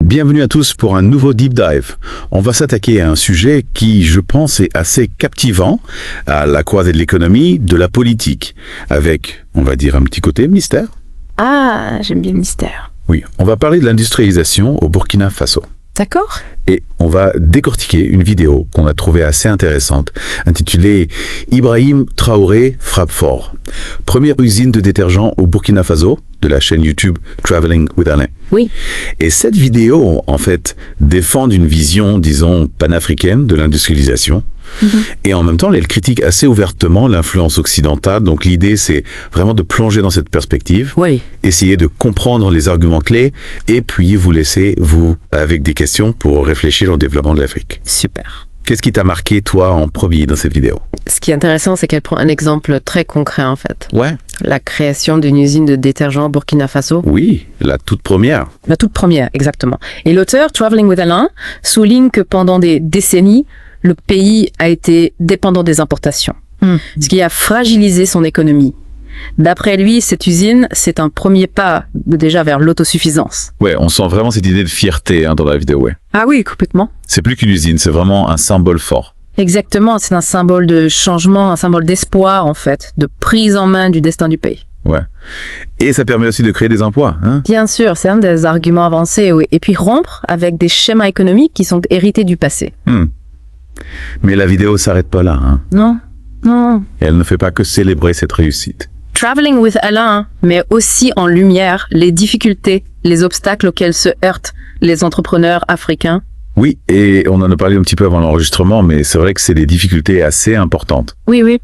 Bienvenue à tous pour un nouveau Deep Dive. On va s'attaquer à un sujet qui, je pense, est assez captivant, à la croisée de l'économie, de la politique, avec, on va dire, un petit côté mystère. Ah, j'aime bien le mystère. Oui, on va parler de l'industrialisation au Burkina Faso. D'accord. Et on va décortiquer une vidéo qu'on a trouvée assez intéressante, intitulée « Ibrahim Traoré frappe fort ». Première usine de détergent au Burkina Faso, de la chaîne YouTube Traveling with Alain. Oui. Et cette vidéo, en fait, défend une vision, disons, panafricaine de l'industrialisation. Et en même temps, elle critique assez ouvertement l'influence occidentale. Donc l'idée, c'est vraiment de plonger dans cette perspective, Oui. essayer de comprendre les arguments clés, et puis vous laisser, avec des questions pour réfléchir au développement de l'Afrique. Super. Qu'est-ce qui t'a marqué, toi, en premier dans cette vidéo? Ce qui est intéressant, c'est qu'elle prend un exemple très concret, en fait. Ouais. La création d'une usine de détergent au Burkina Faso. Oui, la toute première. La toute première, exactement. Et l'auteur, Traveling with Alain, souligne que pendant des décennies, le pays a été dépendant des importations, ce qui a fragilisé son économie. D'après lui, cette usine, c'est un premier pas déjà vers l'autosuffisance. Ouais, on sent vraiment cette idée de fierté dans la vidéo, ouais. Ah oui, complètement. C'est plus qu'une usine, c'est vraiment un symbole fort. Exactement, c'est un symbole de changement, un symbole d'espoir, en fait, de prise en main du destin du pays. Ouais. Et ça permet aussi de créer des emplois, hein? Bien sûr, c'est un des arguments avancés, oui. Et puis rompre avec des schémas économiques qui sont hérités du passé. Mais la vidéo s'arrête pas là, hein? Non, non. Et elle ne fait pas que célébrer cette réussite. Traveling with Alain met aussi en lumière les difficultés, les obstacles auxquels se heurtent les entrepreneurs africains. Oui, et on en a parlé un petit peu avant l'enregistrement, mais c'est vrai que c'est des difficultés assez importantes. Oui, oui.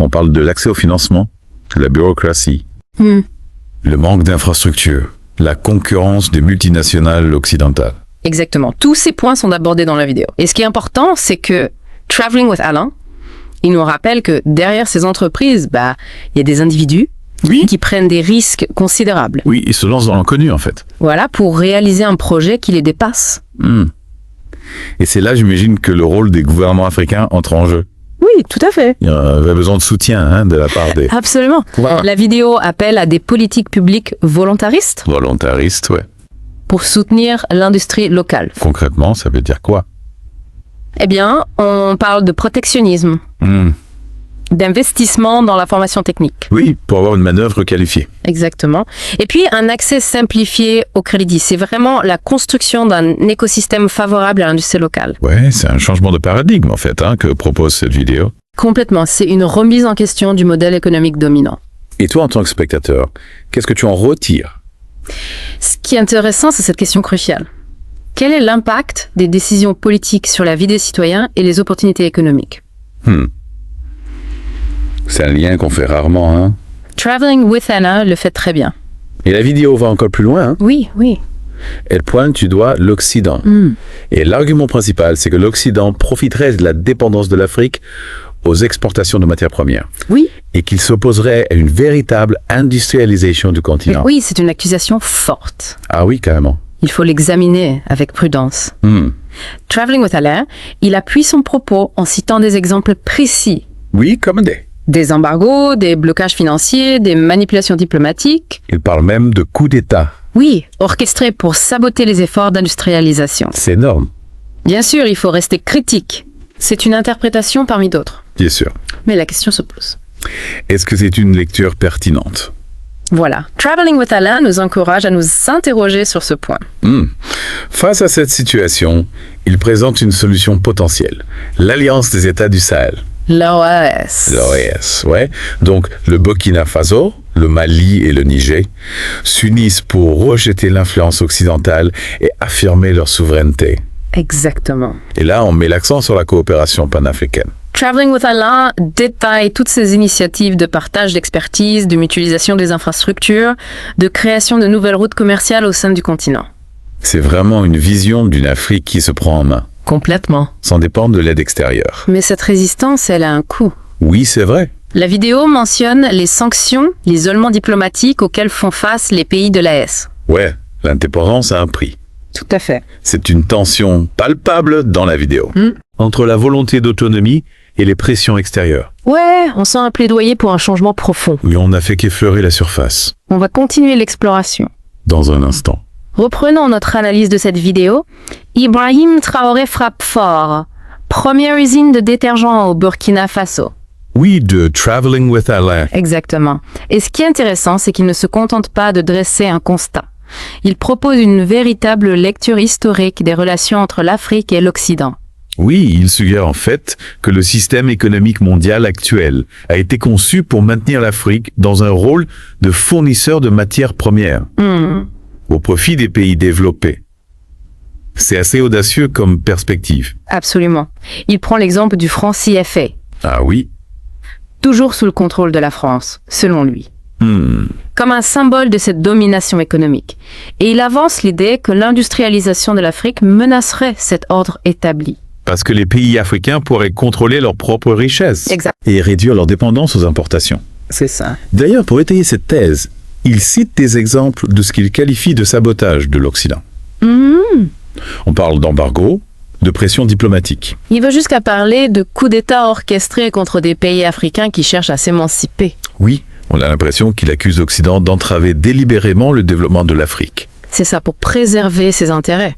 On parle de l'accès au financement, de la bureaucratie, le manque d'infrastructures, la concurrence des multinationales occidentales. Exactement. Tous ces points sont abordés dans la vidéo. Et ce qui est important, c'est que Traveling with Alain, il nous rappelle que derrière ces entreprises, il y a des individus qui prennent des risques considérables. Oui, ils se lancent dans l'inconnu, en fait. Voilà, pour réaliser un projet qui les dépasse. Et c'est là, j'imagine, que le rôle des gouvernements africains entre en jeu. Oui, tout à fait. Il y avait besoin de soutien de la part des Absolument. Voilà. La vidéo appelle à des politiques publiques volontaristes volontaristes, ouais. pour soutenir l'industrie locale. Concrètement, ça veut dire quoi? Eh bien, on parle de protectionnisme, d'investissement dans la formation technique. Oui, pour avoir une manœuvre qualifiée. Exactement. Et puis, un accès simplifié au crédit. C'est vraiment la construction d'un écosystème favorable à l'industrie locale. Ouais, c'est un changement de paradigme, en fait, que propose cette vidéo. Complètement. C'est une remise en question du modèle économique dominant. Et toi, en tant que spectateur, qu'est-ce que tu en retires? Ce qui est intéressant, c'est cette question cruciale. Quel est l'impact des décisions politiques sur la vie des citoyens et les opportunités économiques? C'est un lien qu'on fait rarement, hein? Traveling with Anna le fait très bien. Et la vidéo va encore plus loin, hein? Oui, oui. Elle pointe du doigt l'Occident. Et l'argument principal, c'est que l'Occident profiterait de la dépendance de l'Afrique aux exportations de matières premières. Oui. Et qu'il s'opposerait à une véritable industrialisation du continent. Oui, c'est une accusation forte. Ah oui, carrément. Il faut l'examiner avec prudence. Traveling with Alain, il appuie son propos en citant des exemples précis. Oui, comme Des embargos, des blocages financiers, des manipulations diplomatiques. Il parle même de coup d'État. Oui, orchestrés pour saboter les efforts d'industrialisation. C'est énorme. Bien sûr, il faut rester critique. C'est une interprétation parmi d'autres. Bien sûr. Mais la question se pose. Est-ce que c'est une lecture pertinente? Voilà. Traveling with Alain nous encourage à nous interroger sur ce point. Face à cette situation, il présente une solution potentielle. L'Alliance des États du Sahel. L'OAS. L'OAS, ouais. Donc, le Burkina Faso, le Mali et le Niger s'unissent pour rejeter l'influence occidentale et affirmer leur souveraineté. Exactement. Et là, on met l'accent sur la coopération panafricaine. Traveling with Alain détaille toutes ces initiatives de partage d'expertise, de mutualisation des infrastructures, de création de nouvelles routes commerciales au sein du continent. C'est vraiment une vision d'une Afrique qui se prend en main, Complètement. sans dépendre de l'aide extérieure. Mais cette résistance, elle a un coût. Oui, c'est vrai. La vidéo mentionne les sanctions, l'isolement diplomatique auxquels font face les pays de l'AES. Ouais, l'indépendance a un prix. Tout à fait. C'est une tension palpable dans la vidéo. Entre la volonté d'autonomie et les pressions extérieures. Ouais, on sent un plaidoyer pour un changement profond. Oui, on n'a fait qu'effleurer la surface. On va continuer l'exploration. Dans un instant. Reprenons notre analyse de cette vidéo. Ibrahim Traoré frappe fort. Première usine de détergent au Burkina Faso. Oui, de Traveling with Alain. Exactement. Et ce qui est intéressant, c'est qu'il ne se contente pas de dresser un constat. Il propose une véritable lecture historique des relations entre l'Afrique et l'Occident. Oui, il suggère en fait que le système économique mondial actuel a été conçu pour maintenir l'Afrique dans un rôle de fournisseur de matières premières au profit des pays développés. C'est assez audacieux comme perspective. Absolument. Il prend l'exemple du franc CFA, Ah oui? toujours sous le contrôle de la France, selon lui, comme un symbole de cette domination économique. Et il avance l'idée que l'industrialisation de l'Afrique menacerait cet ordre établi. Parce que les pays africains pourraient contrôler leurs propres richesses. Exact. Et réduire leur dépendance aux importations. C'est ça. D'ailleurs, pour étayer cette thèse, il cite des exemples de ce qu'il qualifie de sabotage de l'Occident. On parle d'embargo, de pression diplomatique. Il va jusqu'à parler de coups d'État orchestrés contre des pays africains qui cherchent à s'émanciper. Oui, on a l'impression qu'il accuse l'Occident d'entraver délibérément le développement de l'Afrique. C'est ça, pour préserver ses intérêts.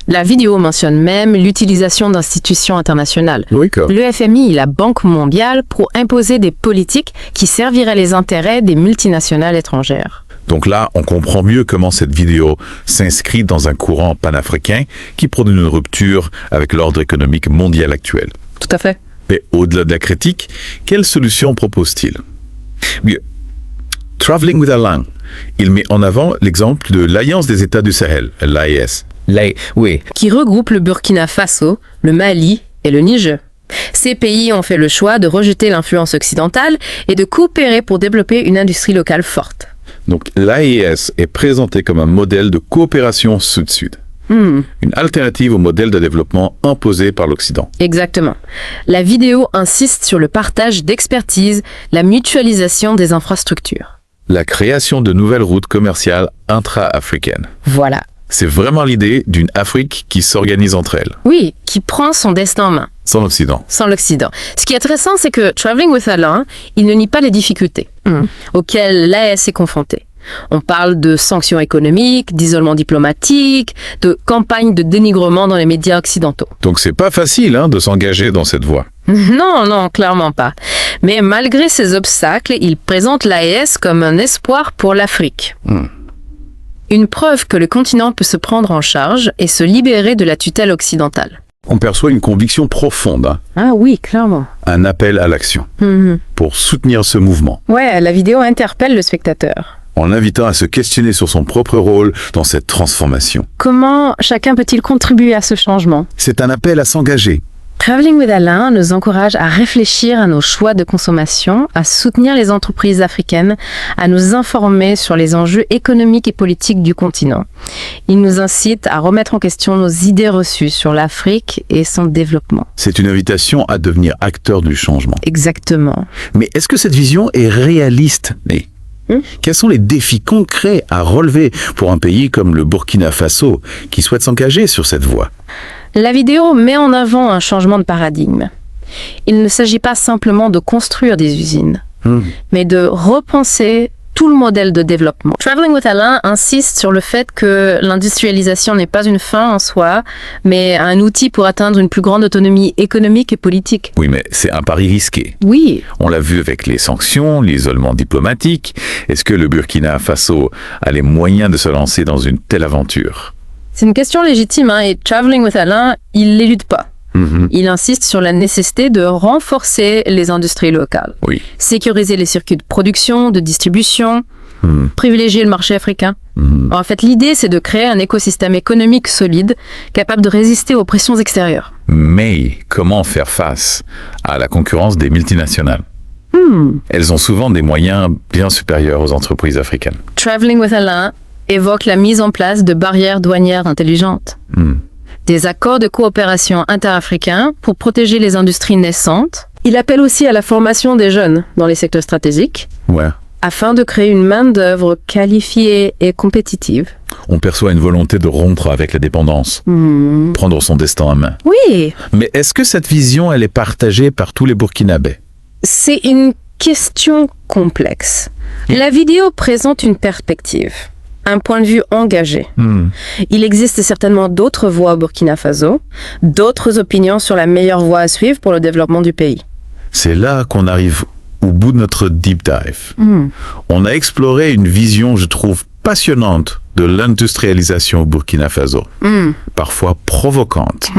La vidéo mentionne même l'utilisation d'institutions internationales. Oui, quoi. Le FMI et la Banque mondiale pour imposer des politiques qui serviraient les intérêts des multinationales étrangères. Donc là, on comprend mieux comment cette vidéo s'inscrit dans un courant panafricain qui prône une rupture avec l'ordre économique mondial actuel. Tout à fait. Mais au-delà de la critique, quelle solution propose-t-il? Bien, Traveling with Alain, il met en avant l'exemple de l'Alliance des États du Sahel, l'AES. Oui, Qui regroupe le Burkina Faso, le Mali et le Niger. Ces pays ont fait le choix de rejeter l'influence occidentale et de coopérer pour développer une industrie locale forte. Donc l'AES est présenté comme un modèle de coopération sud-sud. Une alternative au modèle de développement imposé par l'Occident. Exactement. La vidéo insiste sur le partage d'expertise, la mutualisation des infrastructures. La création de nouvelles routes commerciales intra-africaines. Voilà. C'est vraiment l'idée d'une Afrique qui s'organise entre elles, Oui, qui prend son destin en main, sans l'Occident. sans l'Occident. Ce qui est intéressant, c'est que Traveling with Alain, il ne nie pas les difficultés auxquelles l'AES est confrontée. On parle de sanctions économiques, d'isolement diplomatique, de campagnes de dénigrement dans les médias occidentaux. Donc c'est pas facile de s'engager dans cette voie. Non, clairement pas. Mais malgré ces obstacles, il présente l'AES comme un espoir pour l'Afrique. Une preuve que le continent peut se prendre en charge et se libérer de la tutelle occidentale. On perçoit une conviction profonde, Ah oui, clairement. un appel à l'action, pour soutenir ce mouvement, Ouais, la vidéo interpelle le spectateur. en l'invitant à se questionner sur son propre rôle dans cette transformation. Comment chacun peut-il contribuer à ce changement? C'est un appel à s'engager. Traveling with Alain nous encourage à réfléchir à nos choix de consommation, à soutenir les entreprises africaines, à nous informer sur les enjeux économiques et politiques du continent. Il nous incite à remettre en question nos idées reçues sur l'Afrique et son développement. C'est une invitation à devenir acteur du changement. Exactement. Mais est-ce que cette vision est réaliste, Né? Quels sont les défis concrets à relever pour un pays comme le Burkina Faso qui souhaite s'engager sur cette voie? La vidéo met en avant un changement de paradigme. Il ne s'agit pas simplement de construire des usines, mais de repenser tout le modèle de développement. Traveling with Alain insiste sur le fait que l'industrialisation n'est pas une fin en soi, mais un outil pour atteindre une plus grande autonomie économique et politique. Oui, mais c'est un pari risqué. Oui, On l'a vu avec les sanctions, l'isolement diplomatique. Est-ce que le Burkina Faso a les moyens de se lancer dans une telle aventure? c'est une question légitime, et Traveling with Alain, il l'élude pas. Il insiste sur la nécessité de renforcer les industries locales, Oui. sécuriser les circuits de production, de distribution, privilégier le marché africain. En fait, l'idée, c'est de créer un écosystème économique solide, capable de résister aux pressions extérieures. Mais comment faire face à la concurrence des multinationales? Elles ont souvent des moyens bien supérieurs aux entreprises africaines. Traveling with Alain évoque la mise en place de barrières douanières intelligentes, des accords de coopération interafricains pour protéger les industries naissantes. Il appelle aussi à la formation des jeunes dans les secteurs stratégiques, Ouais. afin de créer une main-d'œuvre qualifiée et compétitive. On perçoit une volonté de rompre avec la dépendance, prendre son destin en main. Oui, Mais est-ce que cette vision, elle est partagée par tous les Burkinabés? c'est une question complexe. La vidéo présente une perspective. un point de vue engagé. Il existe certainement d'autres voies au Burkina Faso, d'autres opinions sur la meilleure voie à suivre pour le développement du pays. C'est là qu'on arrive au bout de notre deep dive. On a exploré une vision, je trouve, passionnante de l'industrialisation au Burkina Faso, parfois provocante.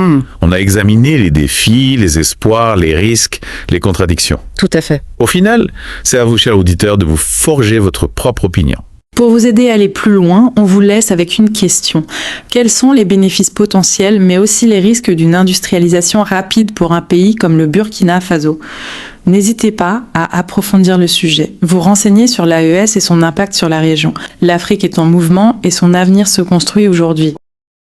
On a examiné les défis, les espoirs, les risques, les contradictions. Tout à fait. Au final, c'est à vous, chers auditeurs, de vous forger votre propre opinion. Pour vous aider à aller plus loin, on vous laisse avec une question. Quels sont les bénéfices potentiels, mais aussi les risques d'une industrialisation rapide pour un pays comme le Burkina Faso ? N'hésitez pas à approfondir le sujet. Vous renseigner sur l'AES et son impact sur la région. L'Afrique est en mouvement et son avenir se construit aujourd'hui.